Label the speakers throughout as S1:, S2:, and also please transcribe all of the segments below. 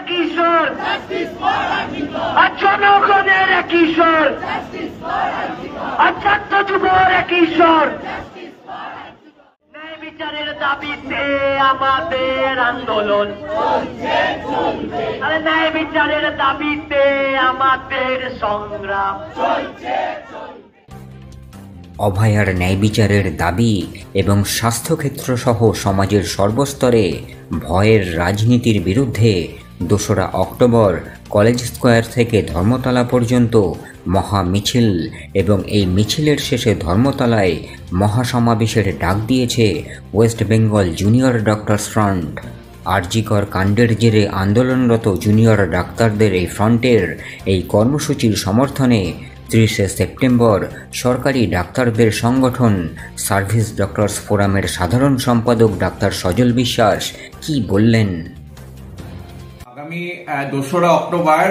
S1: কিশোর, আর জনগণের কিশোর, আর ছাত্র যুবর কিশোর। ন্যায় বিচারের দাবিতে আমাদের আন্দোলন, আরে ন্যায় বিচারের দাবিতে আমাদের সংগ্রাম।
S2: অভয়ার ন্যায় বিচারের দাবি এবং স্বাস্থ্যক্ষেত্র সহ সমাজের সর্বস্তরে ভয়ের রাজনীতির বিরুদ্ধে ২রা অক্টোবর কলেজ স্কোয়ার থেকে ধর্মতলা পর্যন্ত মহা মিছিল এবং এই মিছিলের শেষে ধর্মতলায় মহাসমাবেশের ডাক দিয়েছে West Bengal junior doctors front. RG Kar কাণ্ডের জেরে আন্দোলনরত জুনিয়র ডাক্তারদের এই ফ্রন্টের এই কর্মসূচির সমর্থনে ৩০শে সেপ্টেম্বর সরকারি ডাক্তারদের সংগঠন সার্ভিস ডক্টরস ফোরামের সাধারণ সম্পাদক ডাক্তার সজল বিশ্বাস কি বললেন?
S3: আগামী ২রা অক্টোবর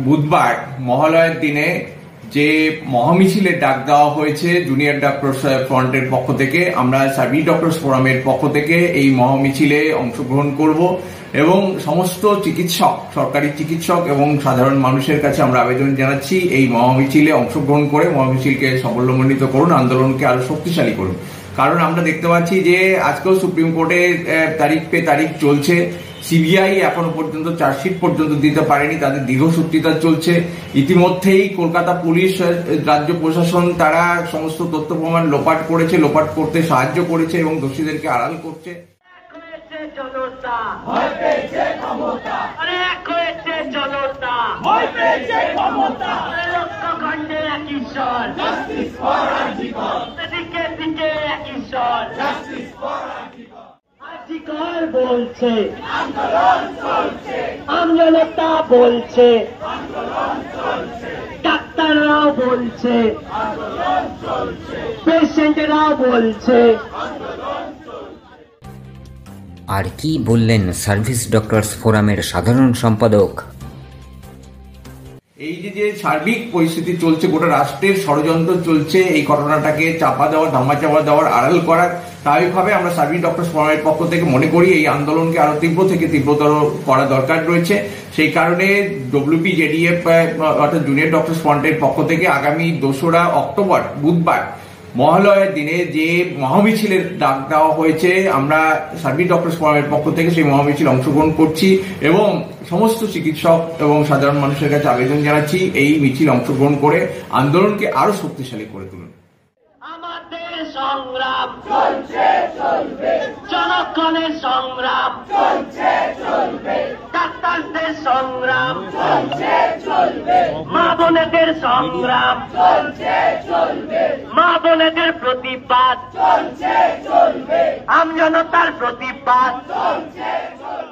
S3: বুধবার মহালয়ের দিনে যে মহামিছিলের ডাক দেওয়া হয়েছে জুনিয়র ডক্টরস ফ্রন্টের পক্ষ থেকে, আমরা সার্ভিস ডক্টরস ফোরামের পক্ষ থেকে এই মহামিছিলে অংশগ্রহণ করব এবং সমস্ত চিকিৎসক, সরকারি চিকিৎসক এবং সাধারণ মানুষের কাছে আমরা আবেদন জানাচ্ছি এই মহামিছিলে অংশগ্রহণ করে মহামিছিলকে সাফল্যমণ্ডিত করুন, আন্দোলনকে আরো শক্তিশালী করুন। কারণ আমরা দেখতে পাচ্ছি যে আজকেও সুপ্রিম কোর্টে তারিখ পে তারিখ চলছে, সিবিআই এখনো পর্যন্ত চার্জশিট পর্যন্ত দিতে পারেনি, তাদের দীর্ঘসূত্রিতা চলছে। ইতিমধ্যেই কলকাতা পুলিশ, রাজ্য প্রশাসন তারা সমস্ত তথ্য প্রমাণ লোপাট করেছে, লোপাট করতে সাহায্য করেছে এবং দোষীদেরকে আড়াল করছে।
S1: জনতা ভয় পেয়েছে ক্ষমতা, আরে এক হয়েছে জনতা ভয় পেয়েছে ক্ষমতা, লক্ষ্যখণ্ডে একই স্বর, জাস্টিস ফর আরজিকর, দিকে দিকে একই স্বর, জাস্টিস ফর আরজিকর। আরজিকর বলছে আন্দোলন চলছে, আমজনতা বলছে আন্দোলন চলছে, ডাক্তাররাও বলছে আন্দোলন চলছে, পেশেন্টরাও বলছে আন্দোলন।
S2: আর কি বললেন সার্ভিস ডক্টরস ফোরামের সাধারণ সম্পাদক?
S3: এই যে সার্বিক পরিস্থিতি চলছে, গোটা রাষ্ট্রের ষড়যন্ত্র চলছে এই ঘটনাটাকে চাপা দেওয়ার, ধামাচাপা দেওয়ার, আড়াল করার। স্বাভাবিকভাবে আমরা সার্ভিস ডক্টরস ফোরামের পক্ষ থেকে মনে করি এই আন্দোলনকে আরো তীব্র থেকে তীব্রতর করা দরকার রয়েছে। সেই কারণে ডব্লিউপিজেডিএফ অর্থাৎ জুনিয়র ডক্টরস ফ্রন্টের পক্ষ থেকে আগামী ২রা অক্টোবর বুধবার মহালয়ের দিনে যে মহামিছিলের ডাক দেওয়া হয়েছে, আমরা সার্ভিস ডক্টরস ফোরামের পক্ষ থেকে সেই মহামিছিল অংশগ্রহণ করছি এবং সমস্ত চিকিৎসক এবং সাধারণ মানুষের কাছে আবেদন জানাচ্ছি এই মিছিল অংশগ্রহণ করে আন্দোলনকে আরো শক্তিশালী করে তুলুন।
S1: আমাদের সংগ্রাম চলছে চলবে, জনগণের সংগ্রাম চলছে চলবে, ডাক্তারদের সংগ্রাম চলছে চলবে, মা বোনেদের সংগ্রাম চলছে চলবে, মা বোনেদের প্রতিবাদ চলছে চলবে, আমজনতার প্রতিবাদ চলছে চলবে।